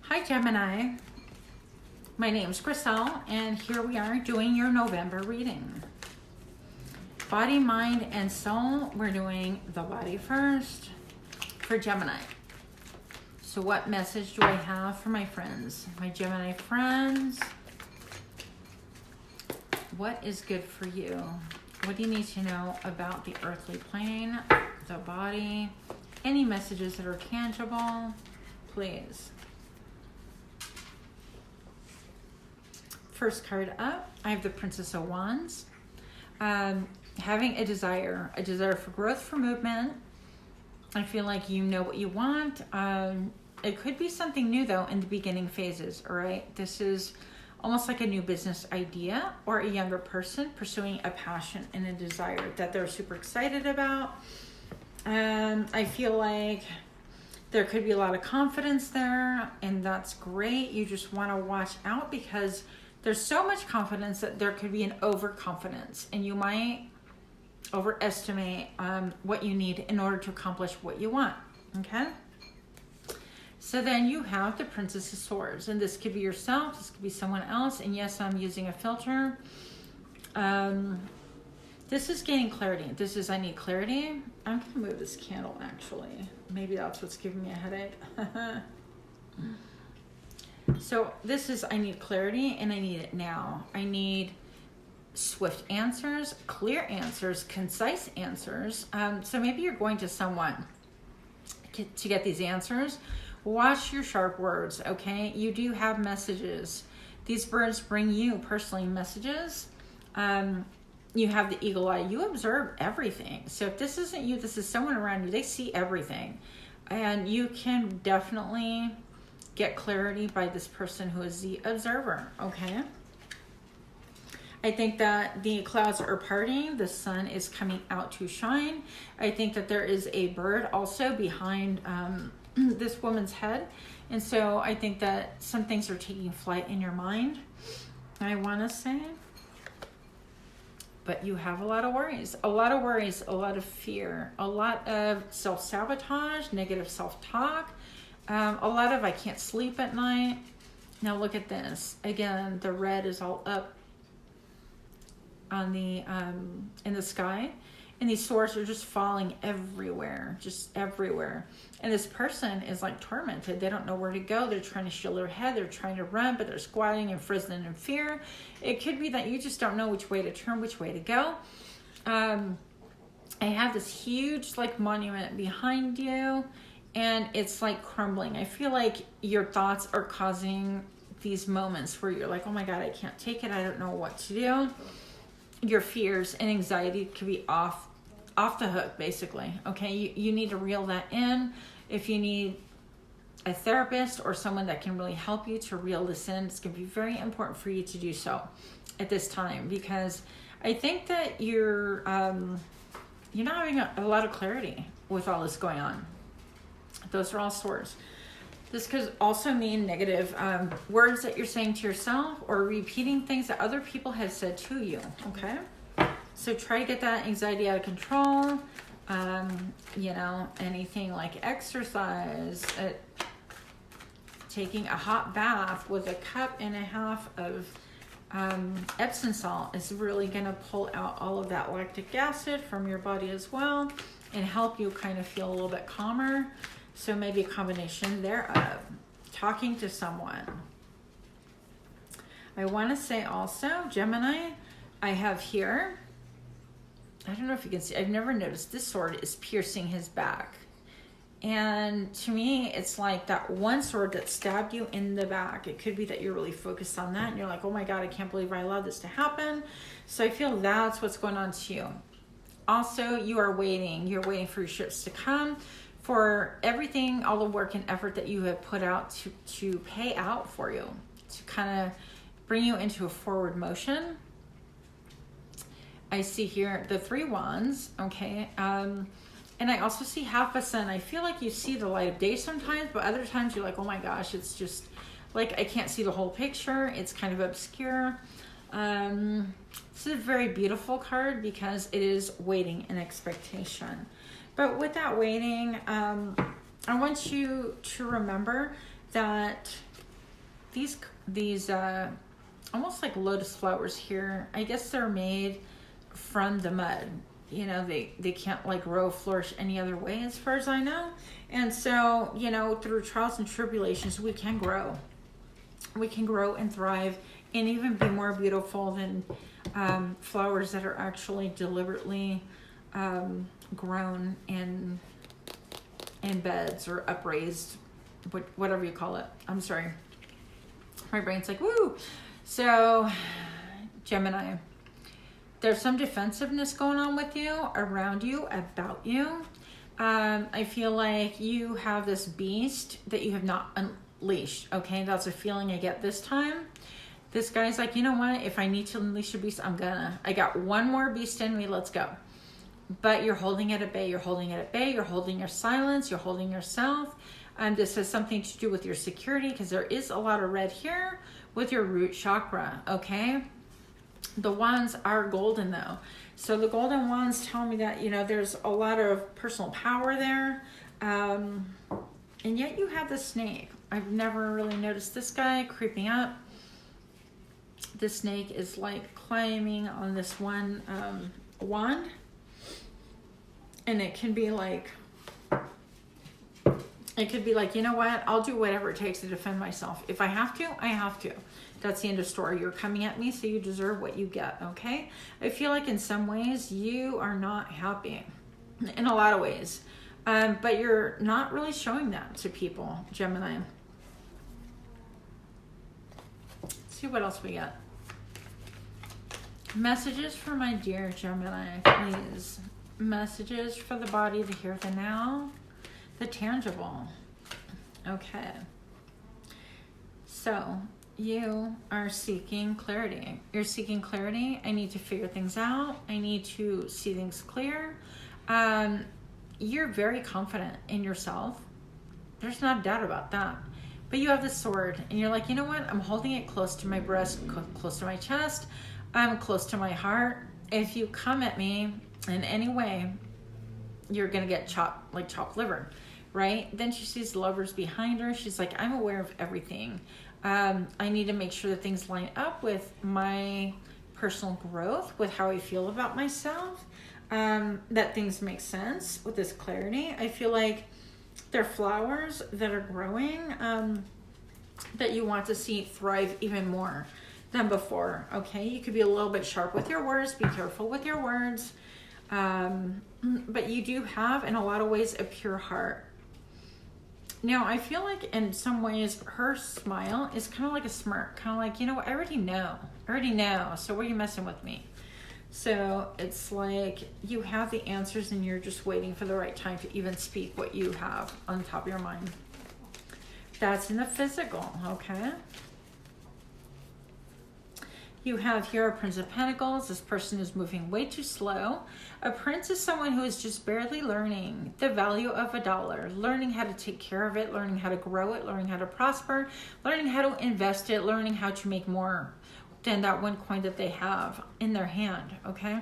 Hi Gemini, my name's Chriselle and here we are doing your November reading. Body, mind, and soul, we're doing the body first for Gemini. So what message do I have for my friends? My Gemini friends, what is good for you? What do you need to know about the earthly plane, the body, any messages that are tangible, please. First card up, I have the Princess of Wands. Having a desire for growth, for movement. I feel like you know what you want. It could be something new though in the beginning phases, all right? This is almost like a new business idea or a younger person pursuing a passion and a desire that they're super excited about. I feel like there could be a lot of confidence there and that's great. You just want to watch out because there's so much confidence that there could be an overconfidence and you might overestimate what you need in order to accomplish what you want, okay? So then you have the Princess of Swords, and this could be yourself, this could be someone else, and yes, I'm using a filter. This is gaining clarity. This is, I need clarity. I'm gonna move this candle actually. Maybe that's what's giving me a headache. So this is, I need clarity and I need it now. I need swift answers, clear answers, concise answers. So maybe you're going to someone to get these answers. Watch your sharp words, okay? You do have messages. These birds bring you personally messages. You have the eagle eye. You observe everything. So if this isn't you, this is someone around you. They see everything. And you can definitely get clarity by this person who is the observer, okay? I think that the clouds are parting. The sun is coming out to shine. I think that there is a bird also behind this woman's head. And so I think that some things are taking flight in your mind, I want to say. But you have a lot of worries, a lot of fear, a lot of self-sabotage, negative self-talk. A lot of I can't sleep at night. Now look at this. Again, the red is all up on the in the sky. And these swords are just falling everywhere, just everywhere. And this person is like tormented. They don't know where to go. They're trying to shield their head. They're trying to run, but they're squatting and frozen in fear. It could be that you just don't know which way to turn, which way to go. I have this huge like monument behind you. And it's like crumbling. I feel like your thoughts are causing these moments where you're like, oh my God, I can't take it. I don't know what to do. Your fears and anxiety could be off the hook, basically. Okay, you need to reel that in. If you need a therapist or someone that can really help you to reel this in, it's going to be very important for you to do so at this time, because I think that you're not having a lot of clarity with all this going on. Those are all swords. This could also mean negative words that you're saying to yourself or repeating things that other people have said to you, okay? So try to get that anxiety out of control. You know, anything like exercise, taking a hot bath with a cup and a half of Epsom salt is really going to pull out all of that lactic acid from your body as well and help you kind of feel a little bit calmer. So maybe a combination thereof. Talking to someone. I want to say also, Gemini, I have here, I don't know if you can see, I've never noticed this sword is piercing his back. And to me, it's like that one sword that stabbed you in the back. It could be that you're really focused on that and you're like, oh my God, I can't believe I allowed this to happen. So I feel that's what's going on to you. Also, you are waiting. You're waiting for your ships to come, for everything, all the work and effort that you have put out to pay out for you, to kind of bring you into a forward motion. I see here the 3 wands, okay? And I also see half a sun. I feel like you see the light of day sometimes, but other times you're like, oh my gosh, it's just like I can't see the whole picture. It's kind of obscure. This is a very beautiful card because it is waiting and expectation. But with that waiting, I want you to remember that these almost like lotus flowers here. I guess they're made from the mud. You know, they can't like grow, flourish any other way as far as I know. And so, you know, through trials and tribulations, we can grow. We can grow and thrive and even be more beautiful than flowers that are actually deliberately grown in beds or upraised, whatever you call it. I'm sorry. My brain's like, woo. So, Gemini, there's some defensiveness going on with you, around you, about you. I feel like you have this beast that you have not unleashed. Okay, that's a feeling I get this time. This guy's like, you know what? If I need to unleash a beast, I'm gonna. I got one more beast in me. Let's go. But you're holding it at bay. You're holding it at bay. You're holding your silence. You're holding yourself. And this has something to do with your security, because there is a lot of red here with your root chakra. Okay. The wands are golden though. So the golden wands tell me that, you know, there's a lot of personal power there. And yet you have the snake. I've never really noticed this guy creeping up. The snake is like climbing on this one wand. And it can be like, you know what? I'll do whatever it takes to defend myself. If I have to, I have to. That's the end of story. You're coming at me, so you deserve what you get, okay? I feel like in some ways you are not happy. In a lot of ways. But you're not really showing that to people, Gemini. Let's see what else we got. Messages for my dear Gemini, please. Messages for the body, the here, the now, the tangible. Okay. So, you are seeking clarity. You're seeking clarity. I need to figure things out. I need to see things clear. You're very confident in yourself. There's not a doubt about that. But you have the sword and you're like, you know what? I'm holding it close to my breast, close to my chest. I'm close to my heart. If you come at me in any way, you're going to get chopped, like chopped liver, right? Then she sees lovers behind her. She's like, I'm aware of everything. I need to make sure that things line up with my personal growth, with how I feel about myself, that things make sense with this clarity. I feel like they're flowers that are growing, that you want to see thrive even more than before. Okay, you could be a little bit sharp with your words. Be careful with your words. But you do have, in a lot of ways, a pure heart. Now, I feel like in some ways her smile is kind of like a smirk, kind of like, you know, I already know, so why are you messing with me? So it's like you have the answers and you're just waiting for the right time to even speak what you have on top of your mind. That's in the physical, okay? You have here a Prince of Pentacles. This person is moving way too slow. A prince is someone who is just barely learning the value of $1, learning how to take care of it, learning how to grow it, learning how to prosper, learning how to invest it, learning how to make more than that one coin that they have in their hand, okay?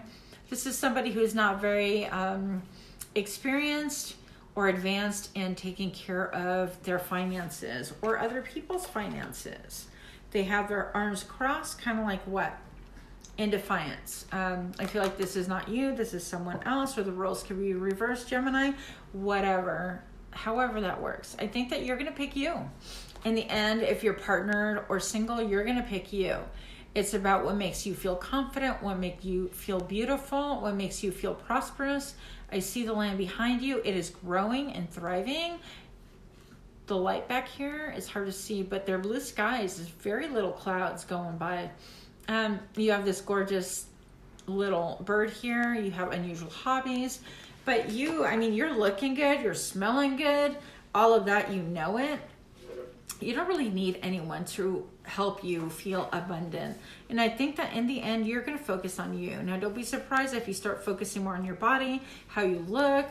This is somebody who is not very experienced or advanced in taking care of their finances or other people's finances. They have their arms crossed, kind of like what? In defiance. I feel like this is not you, this is someone else, or the roles could be reversed, Gemini, whatever, however that works. I think that you're going to pick you. In the end, if you're partnered or single, you're going to pick you. It's about what makes you feel confident, what makes you feel beautiful, what makes you feel prosperous. I see the land behind you. It is growing and thriving. The light back here is hard to see, but they're blue skies. There's very little clouds going by. You have this gorgeous little bird here. You have unusual hobbies, but you're looking good. You're smelling good. All of that, you know it. You don't really need anyone to help you feel abundant. And I think that in the end, you're going to focus on you. Now, don't be surprised if you start focusing more on your body, how you look,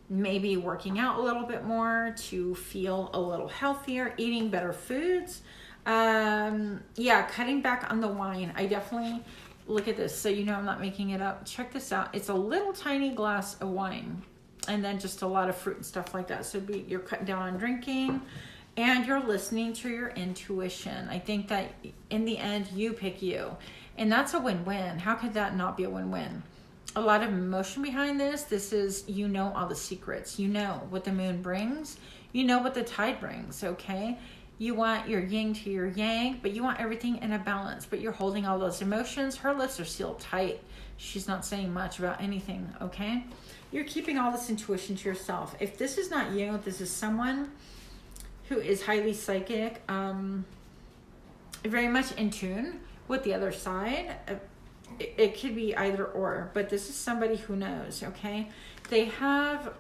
maybe working out a little bit more to feel a little healthier, eating better foods. Cutting back on the wine. I definitely look at this. So, I'm not making it up. Check this out. It's a little tiny glass of wine and then just a lot of fruit and stuff like that. So you're cutting down on drinking and you're listening to your intuition. I think that in the end, you pick you. And that's a win-win. How could that not be a win-win? A lot of emotion behind this. This is, you know, all the secrets. You know what the moon brings. You know what the tide brings, okay? You want your yin to your yang, but you want everything in a balance. But you're holding all those emotions. Her lips are sealed tight. She's not saying much about anything, okay? You're keeping all this intuition to yourself. If this is not you, this is someone who is highly psychic, very much in tune with the other side. It could be either or, but this is somebody who knows, okay? They have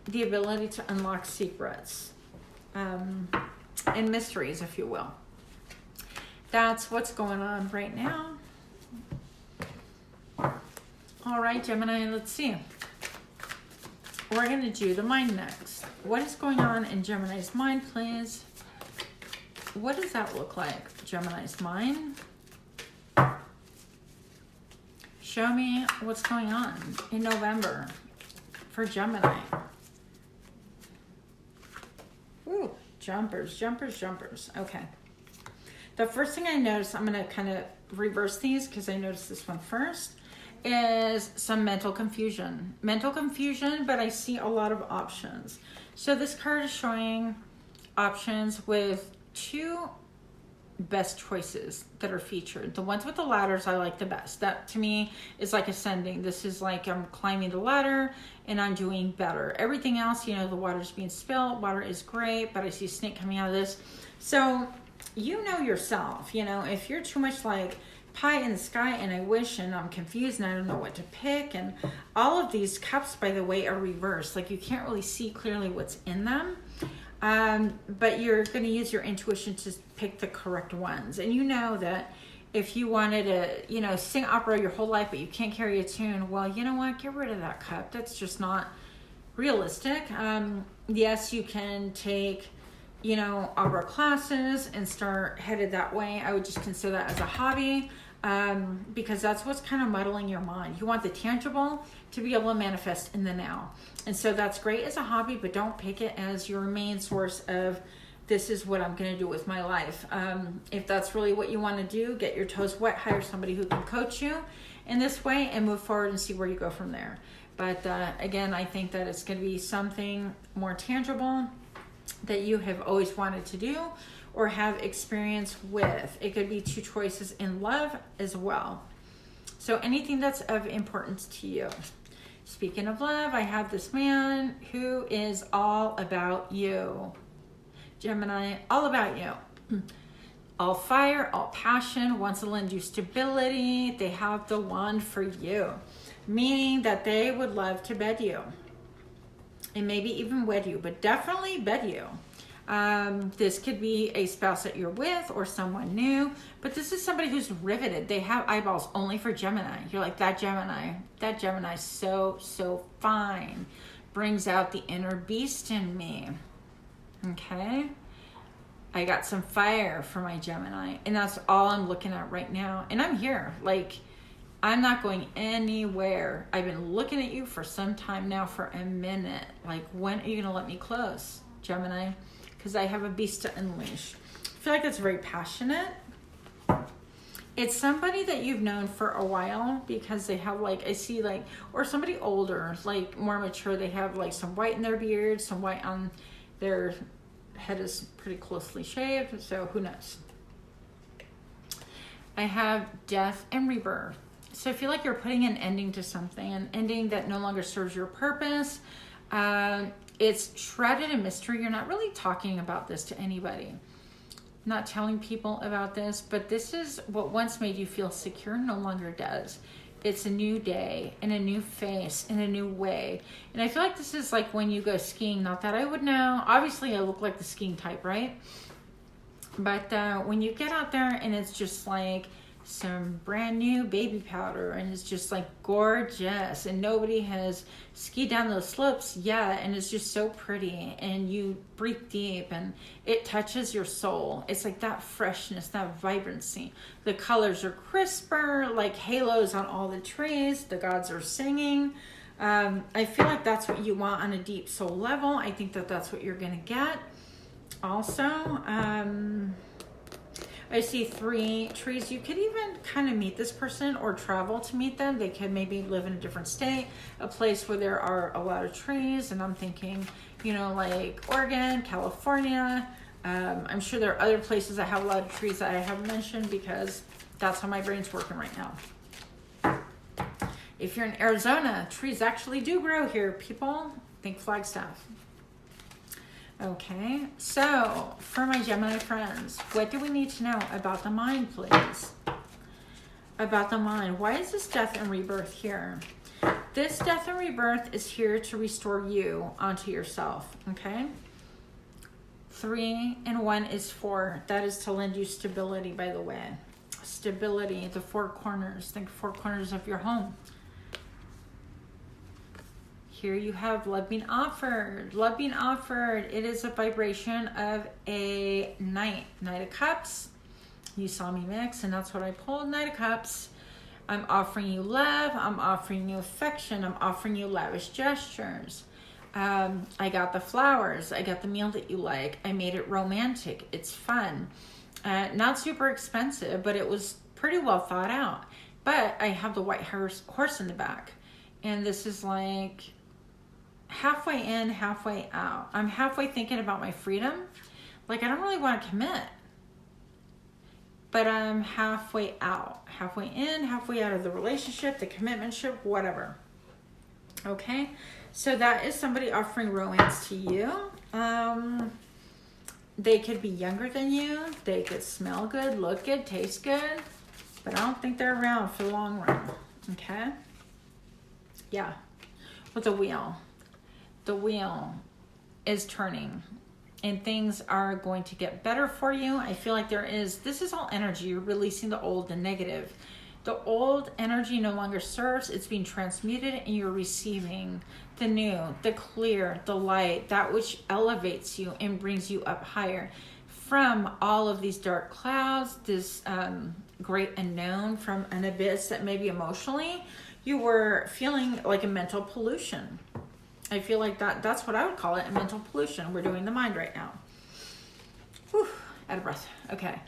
the ability to unlock secrets and mysteries, if you will. That's what's going on right now. All right, Gemini, let's see. We're going to do the mind next. What is going on in Gemini's mind, please? What does that look like, Gemini's mind? Show me what's going on in November for Gemini. Ooh, jumpers, jumpers, jumpers. Okay. The first thing I noticed, I'm going to kind of reverse these because I noticed this one first, is some mental confusion. Mental confusion, but I see a lot of options. So this card is showing options with two best choices that are featured. The ones with the ladders I like the best. That to me is like ascending. This is like I'm climbing the ladder and I'm doing better. Everything else, you know, the water's being spilled. Water is great, but I see a snake coming out of this. So you know yourself, you know, if you're too much like pie in the sky and I wish and I'm confused and I don't know what to pick, and all of these cups, by the way, are reversed. Like you can't really see clearly what's in them. But you're going to use your intuition to pick the correct ones. And you know that if you wanted to, you know, sing opera your whole life, but you can't carry a tune, well, you know what? Get rid of that cup. That's just not realistic. Yes, you can take, you know, opera classes and start headed that way. I would just consider that as a hobby, because that's what's kind of muddling your mind. You want the tangible to be able to manifest in the now. And so that's great as a hobby, but don't pick it as your main source of this is what I'm going to do with my life. If that's really what you want to do, get your toes wet, hire somebody who can coach you in this way and move forward and see where you go from there. But again, I think that it's going to be something more tangible that you have always wanted to do or have experience with. It could be two choices in love as well. So anything that's of importance to you. Speaking of love, I have this man who is all about you. Gemini, all about you. All fire, all passion, wants to lend you stability. They have the wand for you, meaning that they would love to bed you. And maybe even wed you, but definitely bed you. This could be a spouse that you're with or someone new, but this is somebody who's riveted. They have eyeballs only for Gemini. You're like, that Gemini's so fine. Brings out the inner beast in me. Okay. I got some fire for my Gemini, and that's all I'm looking at right now. And I'm here. Like, I'm not going anywhere. I've been looking at you for some time now, for a minute. Like, when are you going to let me close, Gemini? Because I have a beast to unleash. I feel like it's very passionate. It's somebody that you've known for a while, because they have like, I see like, or somebody older, like more mature. They have like some white in their beard, some white on their head is pretty closely shaved. So who knows? I have death and rebirth. So I feel like you're putting an ending to something, an ending that no longer serves your purpose. It's shrouded in mystery. You're not really talking about this to anybody. Not telling people about this, but this is what once made you feel secure no longer does. It's a new day and a new face in a new way. And I feel like this is like when you go skiing. Not that I would know. Obviously, I look like the skiing type, right? But when you get out there and it's just like some brand new baby powder and it's just like gorgeous and nobody has skied down those slopes yet, and it's just so pretty, and you breathe deep and it touches your soul. It's like that freshness, that vibrancy. The colors are crisper, like halos on all the trees. The gods are singing. I feel like that's what you want on a deep soul level. I think that that's what you're going to get. Also, I see 3 trees. You could even kind of meet this person or travel to meet them. They could maybe live in a different state, a place where there are a lot of trees. And I'm thinking, you know, like Oregon, California. I'm sure there are other places that have a lot of trees that I haven't mentioned because that's how my brain's working right now. If you're in Arizona, trees actually do grow here, people. Think Flagstaff. Okay, so for my Gemini friends, what do we need to know about the mind, please? About the mind. Why is this death and rebirth here? This death and rebirth is here to restore you onto yourself, okay? 3 and 1 is 4. That is to lend you stability, by the way. Stability, the 4 corners. Think 4 corners of your home. Here you have love being offered. Love being offered. It is a vibration of a Knight. Knight of Cups. You saw me mix, and that's what I pulled. Knight of Cups. I'm offering you love. I'm offering you affection. I'm offering you lavish gestures. I got the flowers. I got the meal that you like. I made it romantic. It's fun. Not super expensive, but it was pretty well thought out. But I have the white horse in the back. And this is like halfway in, halfway out. I'm halfway thinking about my freedom. Like, I don't really want to commit. But I'm halfway out. Halfway in, halfway out of the relationship, the commitmentship, whatever. Okay? So that is somebody offering romance to you. They could be younger than you. They could smell good, look good, taste good. But I don't think they're around for the long run. Okay? Yeah. With the wheel. The wheel is turning. And things are going to get better for you. I feel like this is all energy. You're releasing the old, the negative. The old energy no longer serves. It's being transmuted and you're receiving the new, the clear, the light, that which elevates you and brings you up higher from all of these dark clouds, this great unknown, from an abyss that maybe emotionally you were feeling like a mental pollution. I feel like that's what I would call it, a mental pollution. We're doing the mind right now. Whew, out of breath. Okay.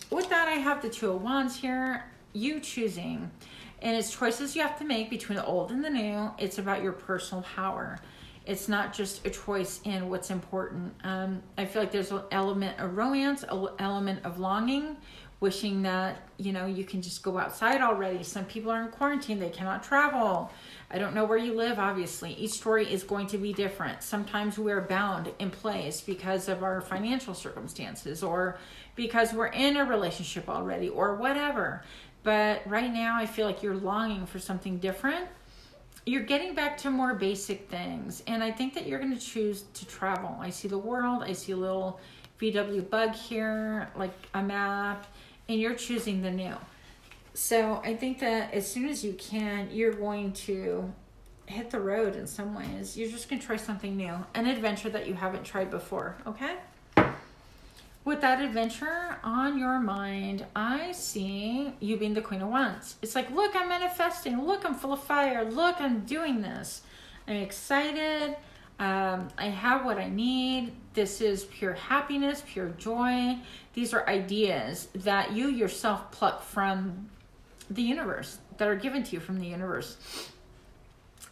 With that, I have the 2 of Wands here. You choosing. And it's choices you have to make between the old and the new. It's about your personal power. It's not just a choice in what's important. I feel like there's an element of romance, an element of longing, wishing that, you know, you can just go outside already. Some people are in quarantine. They cannot travel. I don't know where you live, obviously. Each story is going to be different. Sometimes we're bound in place because of our financial circumstances or because we're in a relationship already or whatever. But right now, I feel like you're longing for something different. You're getting back to more basic things. And I think that you're going to choose to travel. I see the world. I see a little VW bug here, like a map. And you're choosing the new. So I think that as soon as you can, you're going to hit the road in some ways. You're just going to try something new. An adventure that you haven't tried before. Okay? With that adventure on your mind, I see you being the Queen of Wands. It's like, look, I'm manifesting. Look, I'm full of fire. Look, I'm doing this. I'm excited. I have what I need. This is pure happiness, pure joy. These are ideas that you yourself pluck from the universe, that are given to you from the universe.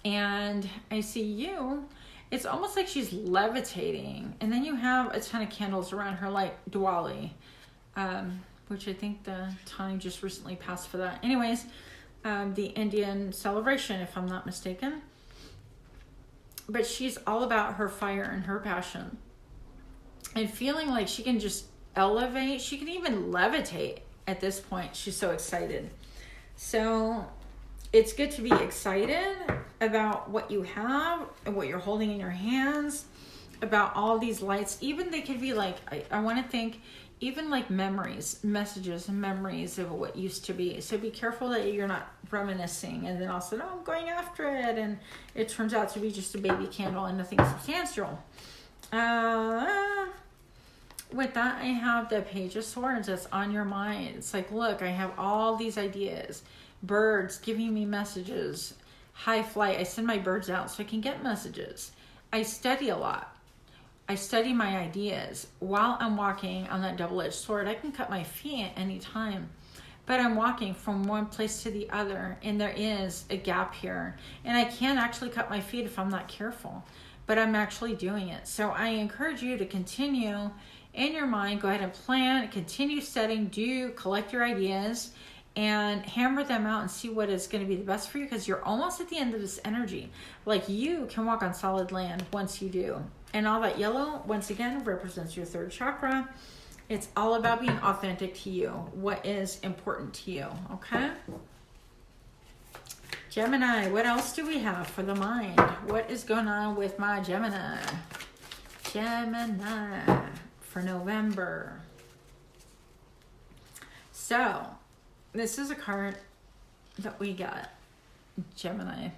And I see you. It's almost like she's levitating. And then you have a ton of candles around her, like Diwali, which I think the time just recently passed for that. Anyways, the Indian celebration, if I'm not mistaken. But she's all about her fire and her passion. And feeling like she can just elevate. She can even levitate at this point. She's so excited. So it's good to be excited about what you have and what you're holding in your hands, about all these lights. Even they could be like, I want to think, even like memories, messages and memories of what used to be. So be careful that you're not reminiscing and then also, I'm going after it. And it turns out to be just a baby candle and nothing substantial. With that, I have the Page of Swords that's on your mind. It's like, look, I have all these ideas. Birds giving me messages. High flight. I send my birds out so I can get messages. I study a lot. I study my ideas. While I'm walking on that double-edged sword, I can cut my feet at any time. But I'm walking from one place to the other, and there is a gap here. And I can actually cut my feet if I'm not careful, but I'm actually doing it. So I encourage you to continue in your mind, go ahead and plan, continue studying, collect your ideas, and hammer them out and see what is going to be the best for you, because you're almost at the end of this energy. Like, you can walk on solid land once you do. And all that yellow, once again, represents your third chakra. It's all about being authentic to you. What is important to you, okay? Gemini, what else do we have for the mind? What is going on with my Gemini? Gemini for November. So, this is a card that we got, Gemini.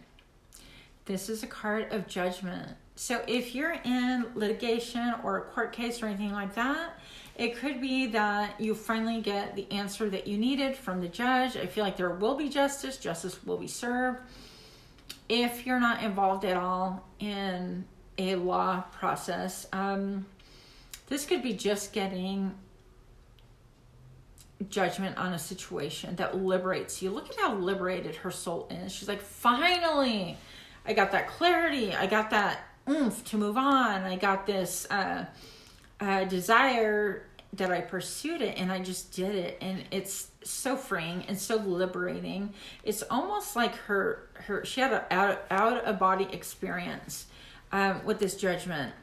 This is a card of judgment. So if you're in litigation or a court case or anything like that, it could be that you finally get the answer that you needed from the judge. I feel like there will be justice. Justice will be served. If you're not involved at all in a law process, this could be just getting judgment on a situation that liberates you. Look at how liberated her soul is. She's like, finally, I got that clarity. I got that oomph to move on. I got this desire that I pursued it, and I just did it. And it's so freeing and so liberating. It's almost like she had an out of body experience with this judgment,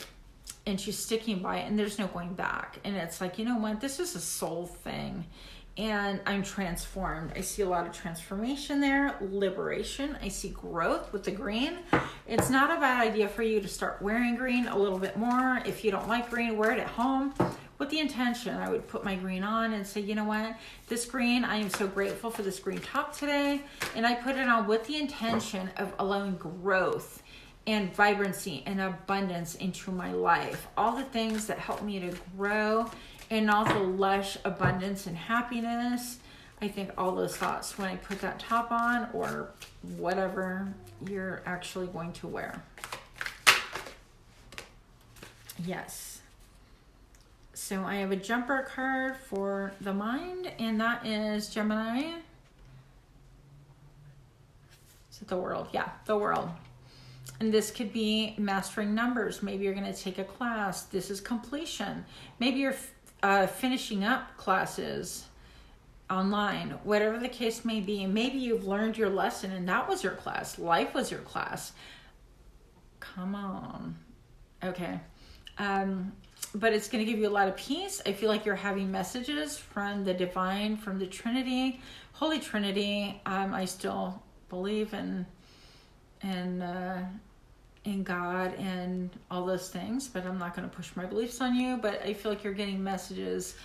and she's sticking by it, and there's no going back. And it's like, you know what? This is a soul thing, and I'm transformed. I see a lot of transformation there, liberation. I see growth with the green. It's not a bad idea for you to start wearing green a little bit more. If you don't like green, wear it at home with the intention. I would put my green on and say, you know what? This green, I am so grateful for this green top today. And I put it on with the intention of allowing growth and vibrancy and abundance into my life. All the things that help me to grow, and all the lush abundance and happiness. I think all those thoughts when I put that top on, or whatever you're actually going to wear. Yes. So I have a jumper card for the mind, and that is Gemini. Is it the world? Yeah, the world. And this could be mastering numbers. Maybe you're going to take a class. This is completion. Maybe you're finishing up classes online, whatever the case may be. Maybe you've learned your lesson and that was your class. Life was your class. Come on. Okay. But it's going to give you a lot of peace. I feel like you're having messages from the divine, from the Trinity, Holy Trinity. I still believe in God and all those things, but I'm not going to push my beliefs on you. But I feel like you're getting messages,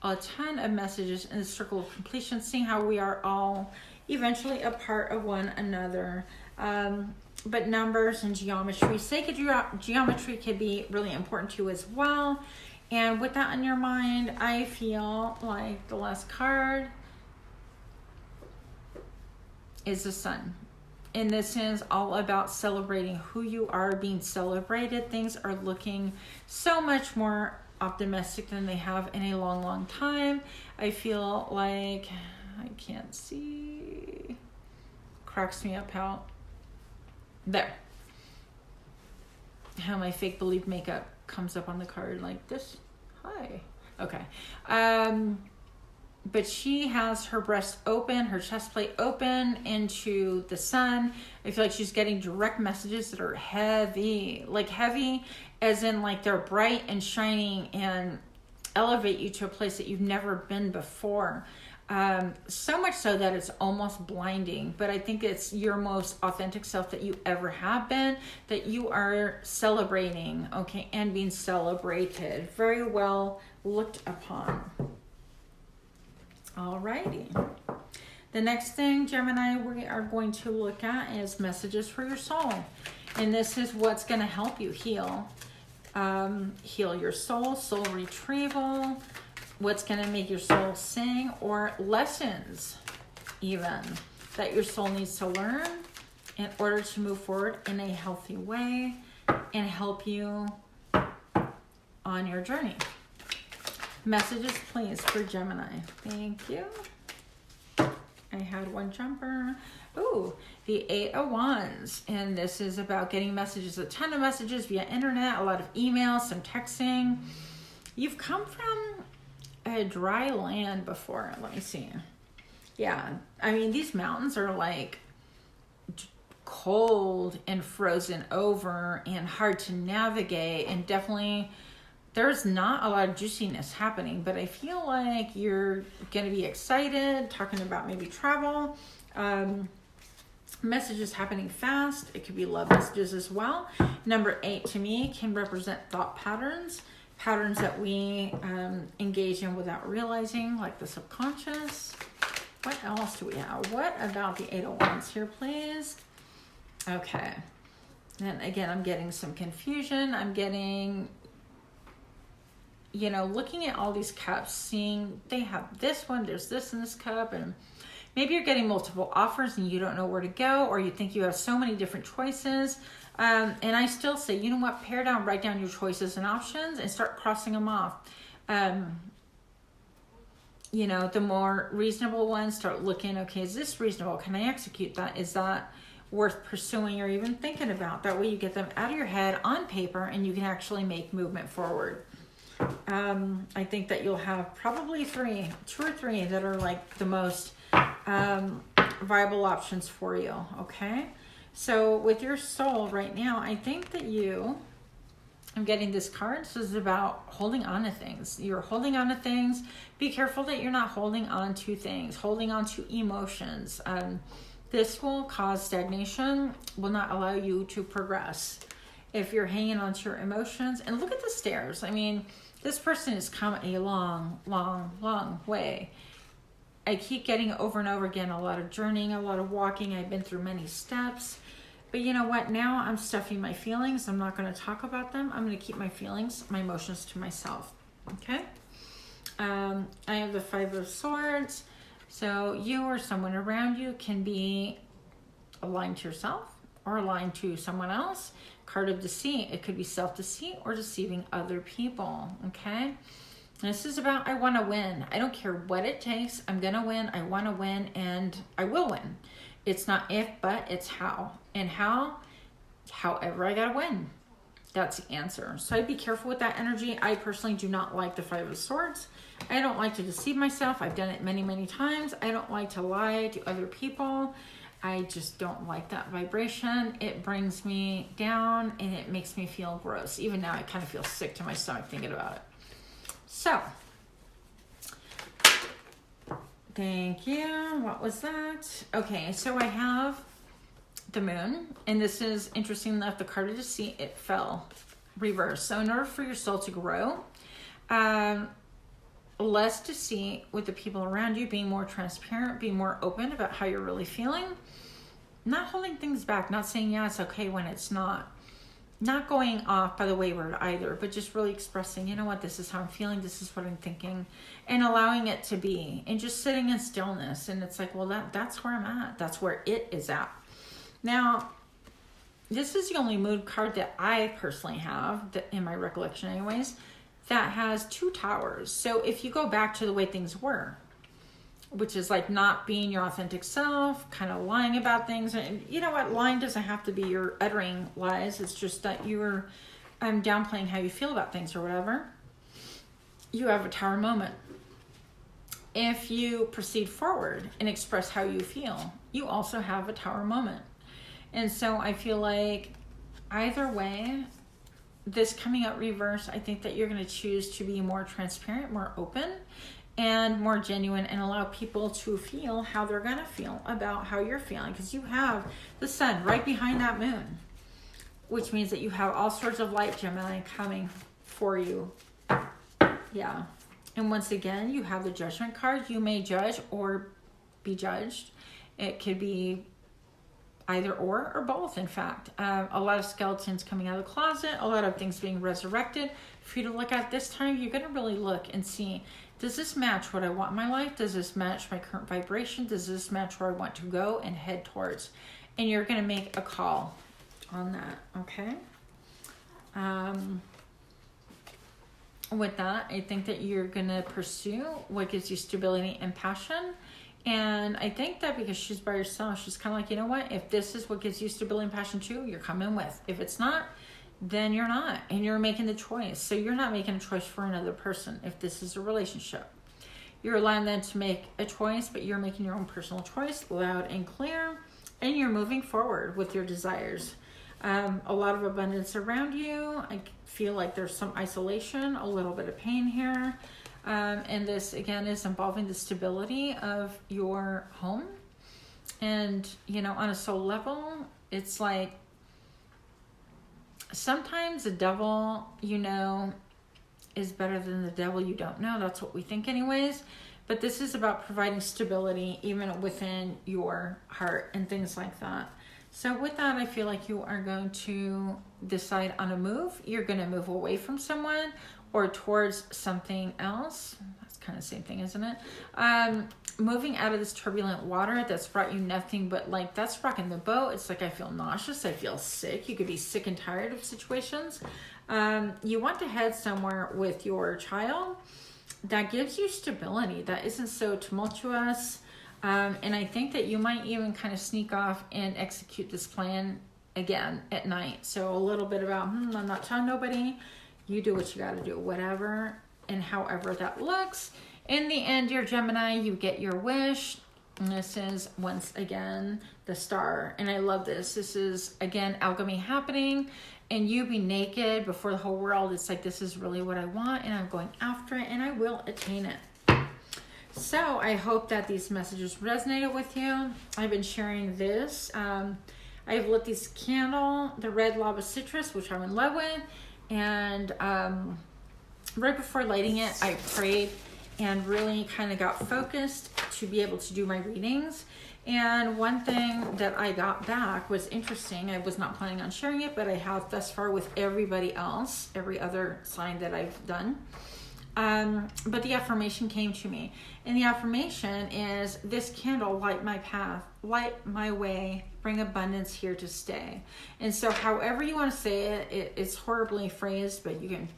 a ton of messages in the circle of completion, seeing how we are all eventually a part of one another. But numbers and geometry, sacred geometry can be really important to you as well. And with that on your mind, I feel like the last card is the Sun. And this is all about celebrating who you are, being celebrated. Things are looking so much more optimistic than they have in a long, long time. I feel like, I can't see, cracks me up how, there. How my fake believe makeup comes up on the card like this. Hi. Okay. But she has her breast open, her chest plate open into the sun. I feel like she's getting direct messages that are heavy. Like heavy as in like they're bright and shining and elevate you to a place that you've never been before. So much so that it's almost blinding. But I think it's your most authentic self that you ever have been, that you are celebrating, okay, and being celebrated. Very well looked upon. Alrighty. The next thing, Gemini, we are going to look at is messages for your soul. And this is what's going to help you heal. Heal your soul, soul retrieval, what's going to make your soul sing, or lessons even that your soul needs to learn in order to move forward in a healthy way and help you on your journey. Messages, please, for Gemini. Thank you. I had one jumper. Ooh, the 8 of Wands. And this is about getting messages, a ton of messages via internet, a lot of emails, some texting. You've come from a dry land before. Let me see. Yeah, I mean, these mountains are like cold and frozen over and hard to navigate, and definitely there's not a lot of juiciness happening, but I feel like you're going to be excited, talking about maybe travel, messages happening fast. It could be love messages as well. Number 8 to me can represent thought patterns that we engage in without realizing, like the subconscious. What else do we have? What about the 8 of Wands here, please? Okay. And again, I'm getting some confusion. I'm getting, looking at all these cups, seeing they have this one, there's this in this cup, and maybe you're getting multiple offers and you don't know where to go, or you think you have so many different choices. And I still say, you know what, pare down, write down your choices and options and start crossing them off. The more reasonable ones, start looking, okay, is this reasonable? Can I execute that? Is that worth pursuing or even thinking about? That way you get them out of your head on paper and you can actually make movement forward. I think that you'll have probably 2 or 3 that are like the most viable options for you, okay? So with your soul right now, I think that I'm getting this card. This is about holding on to things. You're holding on to things. Be careful that you're not holding on to things, holding on to emotions. This will cause stagnation, will not allow you to progress if you're hanging on to your emotions. And look at the stairs. I mean, this person has come a long, long, long way. I keep getting over and over again, a lot of journeying, a lot of walking. I've been through many steps. But you know what? Now I'm stuffing my feelings. I'm not going to talk about them. I'm going to keep my feelings, my emotions to myself. Okay? I have the 5 of Swords. So you or someone around you can be aligned to yourself or aligned to someone else. Card of Deceit. It could be self-deceit or deceiving other people. Okay? This is about, I want to win. I don't care what it takes. I'm going to win. I want to win, and I will win. It's not if, but it's how. And however I got to win. That's the answer. So I'd be careful with that energy. I personally do not like the 5 of Swords. I don't like to deceive myself. I've done it many, many times. I don't like to lie to other people. I just don't like that vibration. It brings me down and it makes me feel gross. Even now, I kind of feel sick to my stomach thinking about it. So, thank you. What was that? Okay, so I have the Moon, and this is interesting enough. The card of Deceit, it fell reverse. So in order for your soul to grow, less deceit with the people around you, being more transparent, being more open about how you're really feeling, not holding things back, not saying, yeah, it's okay when it's not going off by the wayward either, but just really expressing, you know what, this is how I'm feeling, this is what I'm thinking, and allowing it to be, and just sitting in stillness. And it's like, well, that's where I'm at. That's where it is at. Now, this is the only mood card that I personally have, that in my recollection anyways, that has 2 towers. So if you go back to the way things were, which is like not being your authentic self, kind of lying about things. And you know what? Lying doesn't have to be you're uttering lies. It's just that you're downplaying how you feel about things or whatever. You have a Tower moment. If you proceed forward and express how you feel, you also have a Tower moment. And so I feel like either way, this coming out reverse, I think that you're going to choose to be more transparent, more open, and more genuine, and allow people to feel how they're going to feel about how you're feeling. Because you have the sun right behind that moon, which means that you have all sorts of light, Gemini, coming for you. Yeah. And once again, you have the Judgment card. You may judge or be judged. It could be either or both, in fact. A lot of skeletons coming out of the closet, a lot of things being resurrected for you to look at this time. You're going to really look and see, does this match what I want in my life? Does this match my current vibration? Does this match where I want to go and head towards? And you're going to make a call on that, okay? with that, I think that you're going to pursue what gives you stability and passion. And I think that because she's by herself, she's kind of like, you know what? If this is what gives you stability and passion too, you're coming with. If it's not, then you're not. And you're making the choice. So you're not making a choice for another person if this is a relationship. You're allowing them to make a choice, but you're making your own personal choice, loud and clear. And you're moving forward with your desires. A lot of abundance around you. I feel like there's some isolation, a little bit of pain here. And this, again, is involving the stability of your home. And, you know, on a soul level, it's like sometimes the devil, you know, is better than the devil you don't know. That's what we think anyways. But this is about providing stability even within your heart and things like that. So with that, I feel like you are going to decide on a move. You're going to move away from someone or towards something else. That's kind of the same thing, isn't it? Moving out of this turbulent water that's brought you nothing but like, that's rocking the boat. It's like, I feel nauseous. I feel sick. You could be sick and tired of situations. You want to head somewhere with your child that gives you stability, that isn't so tumultuous. And I think that you might even kind of sneak off and execute this plan again at night. So a little bit about, I'm not telling nobody. You do what you got to do, whatever and however that looks. In the end, dear Gemini, you get your wish. And this is, once again, the star. And I love this. This is, again, alchemy happening. And you be naked before the whole world. It's like, this is really what I want. And I'm going after it. And I will attain it. So I hope that these messages resonated with you. I've been sharing this. I've lit this candle, the red lava citrus, which I'm in love with. And right before lighting it, I prayed and really kind of got focused to be able to do my readings. And one thing that I got back was interesting. I was not planning on sharing it, but I have thus far with everybody else, every other sign that I've done. But the affirmation came to me. And the affirmation is, this candle light my path, light my way, bring abundance here to stay. And so however you want to say it, it's horribly phrased, but you can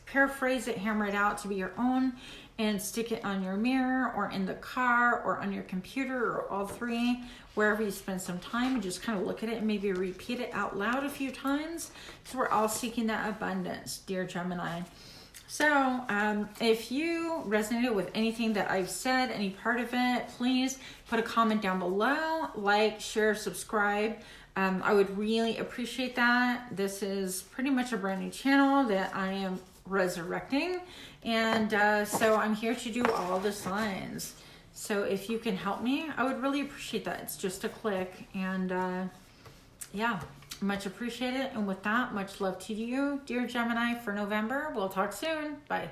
paraphrase it, hammer it out to be your own, and stick it on your mirror or in the car or on your computer or all three, wherever you spend some time, and just kind of look at it and maybe repeat it out loud a few times. So we're all seeking that abundance, dear Gemini. So if you resonated with anything that I've said, any part of it, please put a comment down below, like, share, subscribe. I would really appreciate that. This is pretty much a brand new channel that I am resurrecting. And so I'm here to do all the signs. So if you can help me, I would really appreciate that. It's just a click. And yeah. Much appreciated. And with that, much love to you, dear Gemini, for November. We'll talk soon. Bye.